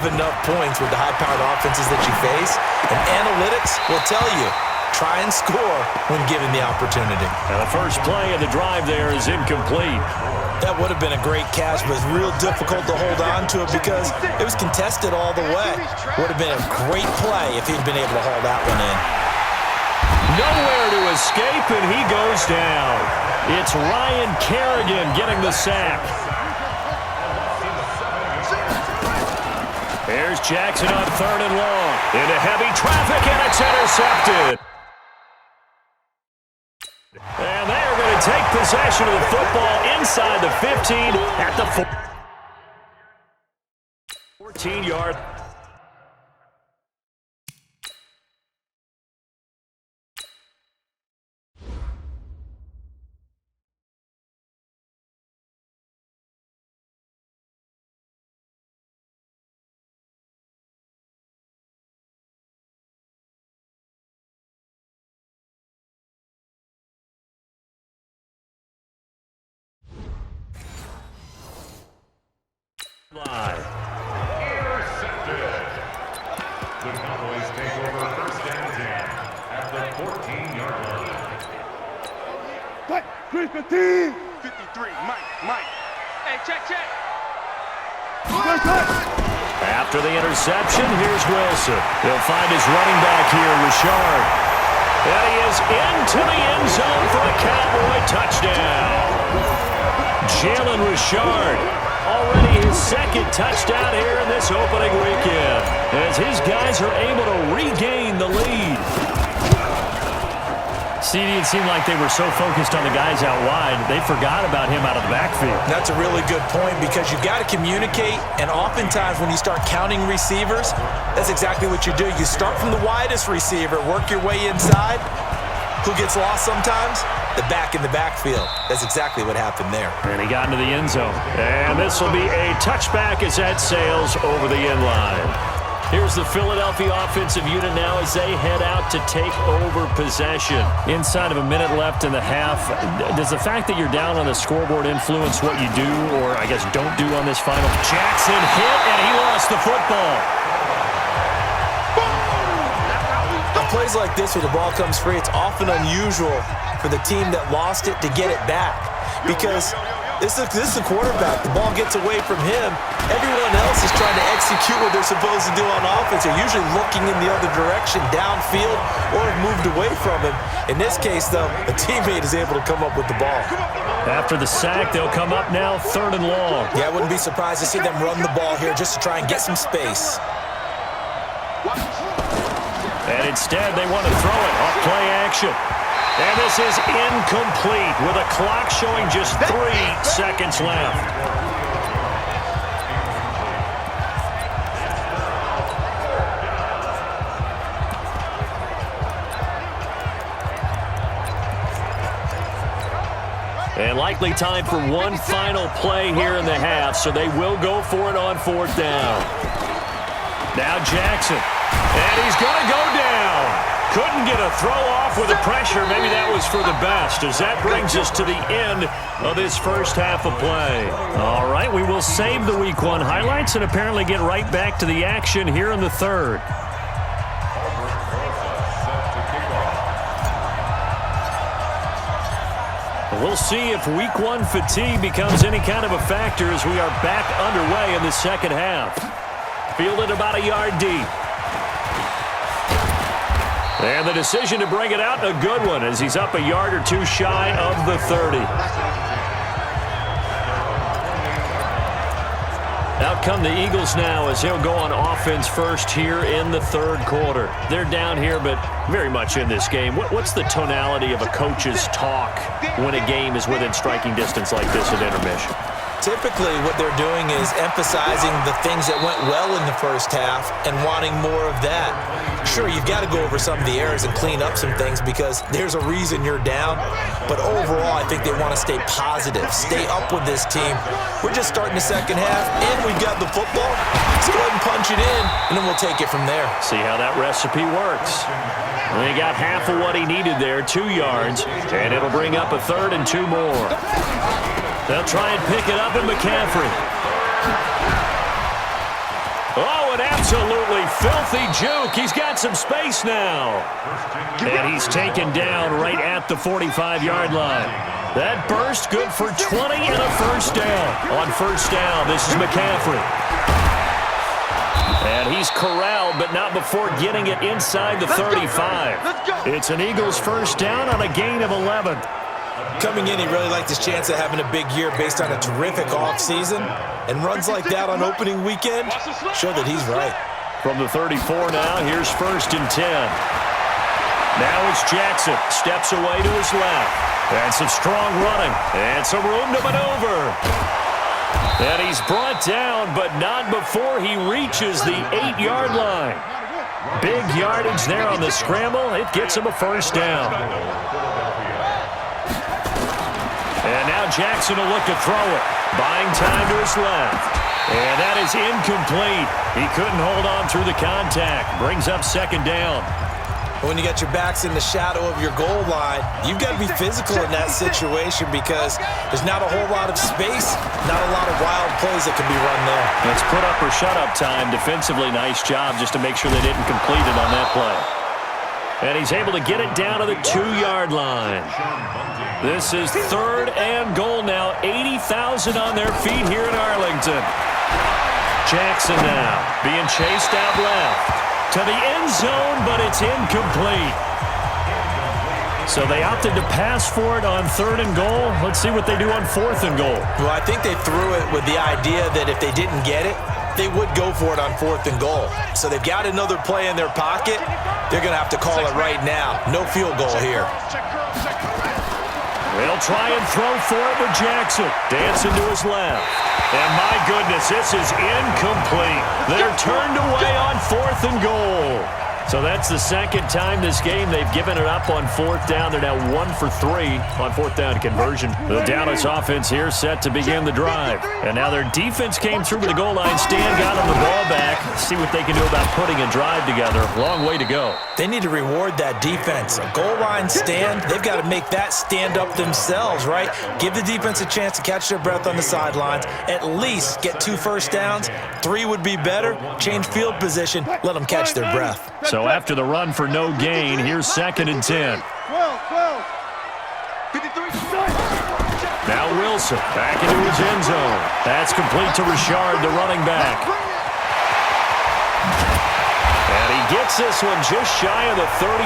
enough points with the high-powered offenses that you face, and analytics will tell you, try and score when given the opportunity. Now the first play of the drive there is incomplete. That would have been a great catch, but it's real difficult to hold on to it because it was contested all the way. Would have been a great play if he'd been able to haul that one in. Nowhere to escape, and he goes down. It's Ryan Kerrigan getting the sack. Here's Jackson on 3rd and long. Into heavy traffic, and it's intercepted. And they're going to take possession of the football inside the 15 at the 14-yard. Intercepted. The Cowboys take over 1st and 10 at the 14-yard line. 53, Mike. Hey, check. After the interception, here's Wilson. He'll find his running back here, Richard. And he is into the end zone for a Cowboy touchdown. Jalen Richard. Already his 2nd touchdown here in this opening weekend, as his guys are able to regain the lead. CD, it seemed like they were so focused on the guys out wide, they forgot about him out of the backfield. That's a really good point because you've got to communicate, and oftentimes when you start counting receivers, that's exactly what you do. You start from the widest receiver, work your way inside. Who gets lost sometimes? The back in the backfield. That's exactly what happened there. And he got into the end zone. And this will be a touchback as that sails over the end line. Here's the Philadelphia offensive unit now as they head out to take over possession. Inside of a minute left in the half, does the fact that you're down on the scoreboard influence what you do or, I guess, don't do on this final? Jackson hit, and he lost the football. Plays like this where the ball comes free, it's often unusual for the team that lost it to get it back because this is the quarterback. The ball gets away from him. Everyone else is trying to execute what they're supposed to do on offense. They're usually looking in the other direction, downfield, or have moved away from him. In this case, though, a teammate is able to come up with the ball. After the sack, they'll come up now 3rd and long. Yeah, I wouldn't be surprised to see them run the ball here just to try and get some space. And instead, they want to throw it off play action. And this is incomplete with a clock showing just 3 seconds left. And likely time for one final play here in the half, so they will go for it on 4th down. Now Jackson. And he's going to go down. Couldn't get a throw off with the pressure. Maybe that was for the best, as that brings us to the end of this first half of play. All right, we will save the Week 1 highlights and apparently get right back to the action here in the 3rd. We'll see if Week 1 fatigue becomes any kind of a factor as we are back underway in the 2nd half. Fielded about a yard deep. And the decision to bring it out, a good one, as he's up a yard or 2 shy of the 30. Out come the Eagles now as he'll go on offense first here in the 3rd quarter. They're down here, but very much in this game. What's the tonality of a coach's talk when a game is within striking distance like this at intermission? Typically, what they're doing is emphasizing the things that went well in the first half and wanting more of that. Sure, you've got to go over some of the errors and clean up some things because there's a reason you're down. But overall, I think they want to stay positive, stay up with this team. We're just starting the 2nd half, and we've got the football. Let's go ahead and punch it in, and then we'll take it from there. See how that recipe works. And he got half of what he needed there, 2 yards, and it'll bring up a 3rd and 2 more. They'll try and pick it up in McCaffrey. Oh, and Absolutely filthy juke. He's got some space now. And he's taken down right at the 45-yard line. That burst good for 20 and a first down. On first down, this is McCaffrey. And he's corralled, but not before getting it inside the 35. It's an Eagles first down on a gain of 11. Coming in, he really liked his chance of having a big year based on a terrific offseason. And runs like that on opening weekend show that he's right. From the 34 now, here's first and 10. Now it's Jackson. Steps away to his left. And some strong running. And some room to maneuver. And he's brought down, but not before he reaches the 8-yard line. Big yardage there on the scramble. It gets him a first down. And now Jackson will look to throw it. Buying time to his left. And that is incomplete. He couldn't hold on through the contact. Brings up second down. When you got your backs in the shadow of your goal line, you've got to be physical in that situation because there's not a whole lot of space, not a lot of wild plays that can be run there. It's put up or shut up time. Defensively, nice job just to make sure they didn't complete it on that play. And he's able to get it down to the 2-yard line. This is third and goal now. 80,000 on their feet here in Arlington. Jackson now being chased out left. To the end zone, but it's incomplete. So they opted to pass for it on third and goal. Let's see what they do on fourth and goal. Well, I think they threw it with the idea that if they didn't get it, they would go for it on fourth and goal. So they've got another play in their pocket. They're going to have to call it right now. No field goal here. They'll try and throw for it with Jackson. Dancing to his left. And my goodness, this is incomplete. They're turned away on fourth and goal. So that's the second time this game they've given it up on fourth down. They're now 1 for 3 on fourth down conversion. The Dallas offense here set to begin the drive. And now their defense came through with the goal line stand, got them the ball back. See what they can do about putting a drive together. Long way to go. They need to reward that defense. A goal line stand, they've got to make that stand up themselves, right? Give the defense a chance to catch their breath on the sidelines. At least get 2 first downs. 3 would be better. Change field position. Let them catch their breath. So after the run for no gain, here's second and 10. 12. 53. Now Wilson back into his end zone. That's complete to Richard, the running back. And he gets this one just shy of the 35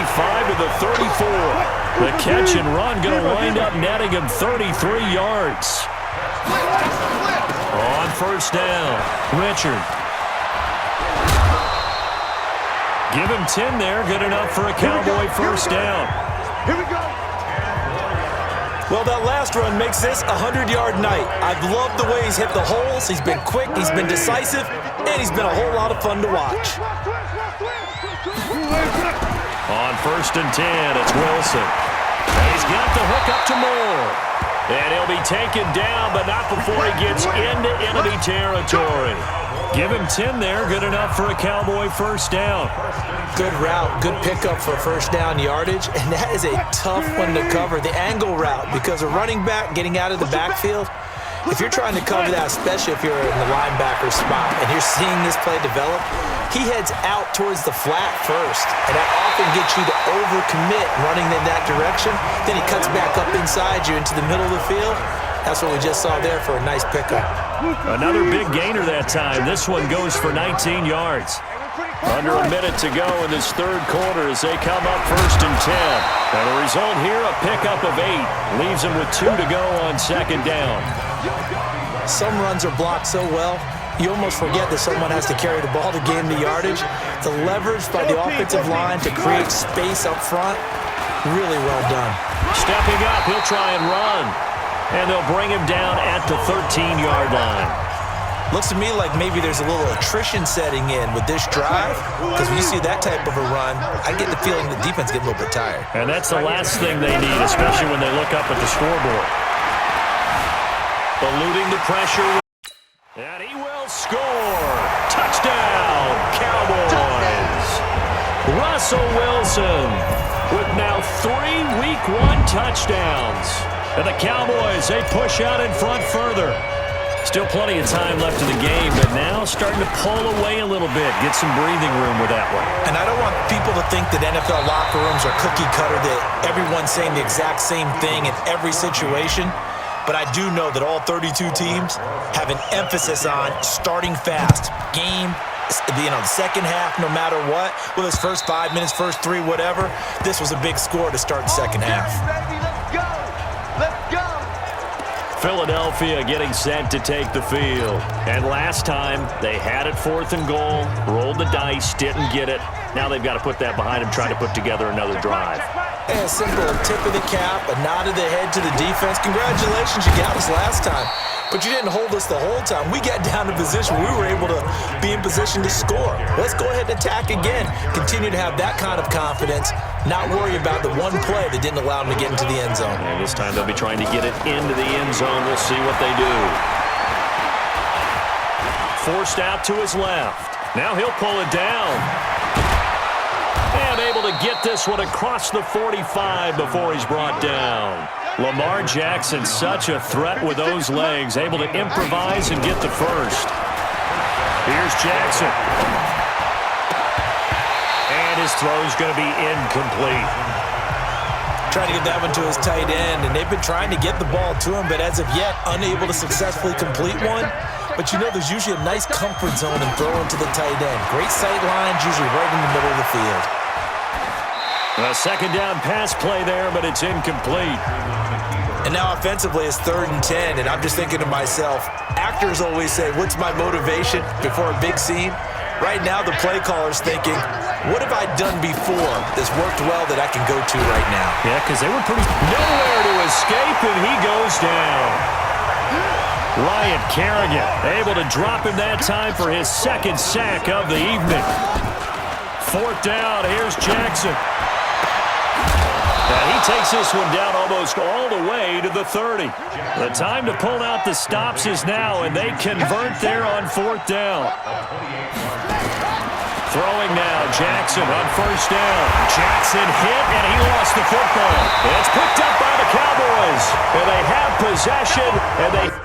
to the 34. The catch and run going to wind up netting him 33 yards. On first down, Richard. Give him 10 there. Good enough for a Cowboy first down. Here we go. Well, that last run makes this a 100-yard night. I've loved the way he's hit the holes. He's been quick, he's been decisive, and he's been a whole lot of fun to watch. On first and 10, it's Wilson. And he's got the hook up to Moore. And he'll be taken down, but not before he gets into enemy territory. Give him 10 there. Good enough for a Cowboy first down. Good route, good pickup for first down yardage, and that is a tough one to cover. The angle route, because a running back getting out of the backfield, if you're trying to cover that, especially if you're in the linebacker spot and you're seeing this play develop, he heads out towards the flat first, and that often gets you to overcommit running in that direction. Then he cuts back up inside you into the middle of the field. That's what we just saw there for a nice pickup. Another big gainer that time. This one goes for 19 yards. Under a minute to go in this third quarter as they come up first and 10. And the result here, a pickup of 8. Leaves them with 2 to go on second down. Some runs are blocked so well, you almost forget that someone has to carry the ball to gain the yardage. The leverage by the offensive line to create space up front, really well done. Stepping up, he'll try and run. And they'll bring him down at the 13-yard line. Looks to me like maybe there's a little attrition setting in with this drive, because when you see that type of a run, I get the feeling the defense gets a little bit tired. And that's the last thing they need, especially when they look up at the scoreboard. Eluding the pressure. And he will score. Touchdown, Cowboys. Russell Wilson with now 3 Week 1 touchdowns. And the Cowboys, they push out in front further. Still plenty of time left in the game, but now starting to pull away a little bit. Get some breathing room with that one. And I don't want people to think that NFL locker rooms are cookie cutter, that everyone's saying the exact same thing in every situation. But I do know that all 32 teams have an emphasis on starting fast. Game, the second half, no matter what, whether it's first 5 minutes, first 3, whatever, this was a big score to start the second half. Let's go! Let's go! Philadelphia getting set to take the field. And last time, they had it 4th and goal, rolled the dice, didn't get it. Now they've got to put that behind them, trying to put together another drive. Hey, a simple tip of the cap, a nod of the head to the defense. Congratulations, you got us last time. But you didn't hold us the whole time. We got down to position. We were able to be in position to score. Let's go ahead and attack again. Continue to have that kind of confidence. Not worry about the one play that didn't allow them to get into the end zone. And this time they'll be trying to get it into the end zone. We'll see what they do. Forced out to his left. Now he'll pull it down. And able to get this one across the 45 before he's brought down. Lamar Jackson, such a threat with those legs, able to improvise and get the first. Here's Jackson. And his throw's going to be incomplete. Trying to get that one to his tight end, and they've been trying to get the ball to him, but as of yet, unable to successfully complete one. But you know there's usually a nice comfort zone in throwing to the tight end. Great sight lines, usually right in the middle of the field. A second down pass play there, but it's incomplete. And now offensively it's 3rd and 10, and I'm just thinking to myself, actors always say, what's my motivation before a big scene? Right now the play caller's thinking, what have I done before that's worked well that I can go to right now? Yeah, because they were pretty nowhere to escape, and he goes down. Ryan Kerrigan able to drop him that time for his 2nd sack of the evening. 4th down, here's Jackson. And he takes this one down almost all the way to the 30. The time to pull out the stops is now, and they convert there on 4th down. Throwing now, Jackson on 1st down. Jackson hit, and he lost the football. And it's picked up by the Cowboys. And they have possession, and they...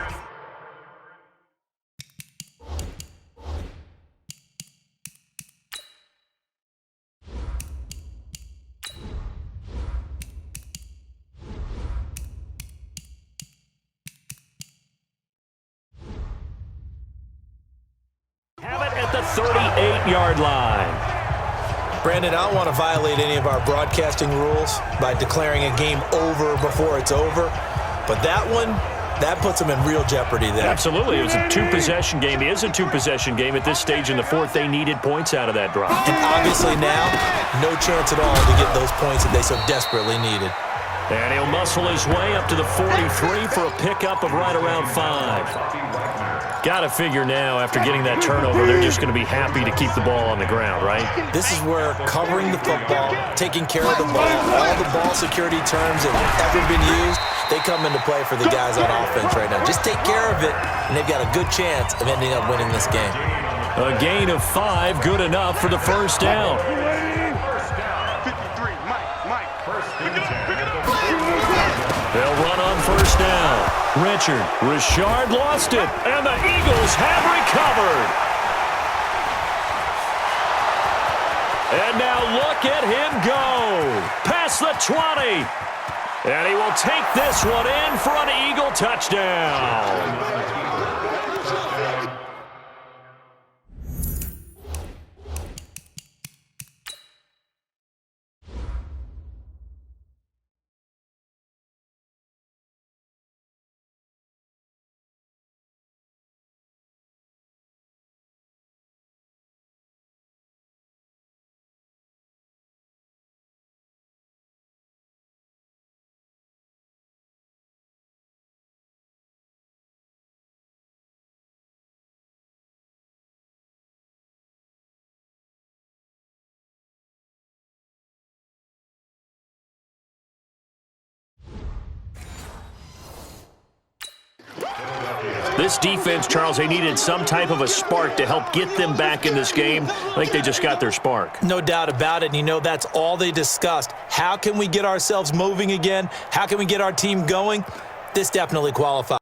have it at the 38-yard line. Brandon, I don't want to violate any of our broadcasting rules by declaring a game over before it's over, but that one, that puts them in real jeopardy there. Absolutely. It was a 2-possession game. It is a 2-possession game at this stage in the 4th. They needed points out of that drive. And obviously now, no chance at all to get those points that they so desperately needed. And he'll muscle his way up to the 43 for a pickup of right around 5. Got to figure now, after getting that turnover, they're just going to be happy to keep the ball on the ground, right? This is where covering the football, taking care of the ball, all the ball security terms that have ever been used, they come into play for the guys on offense right now. Just take care of it, and they've got a good chance of ending up winning this game. A gain of 5, good enough for the 1st down. 53, Mike. They'll run on 1st down. Richard lost it, and the Eagles have recovered. And now look at him go. Past the 20. And he will take this one in for an Eagle touchdown. This defense, Charles, they needed some type of a spark to help get them back in this game. I think they just got their spark. No doubt about it, and you know that's all they discussed. How can we get ourselves moving again? How can we get our team going? This definitely qualifies.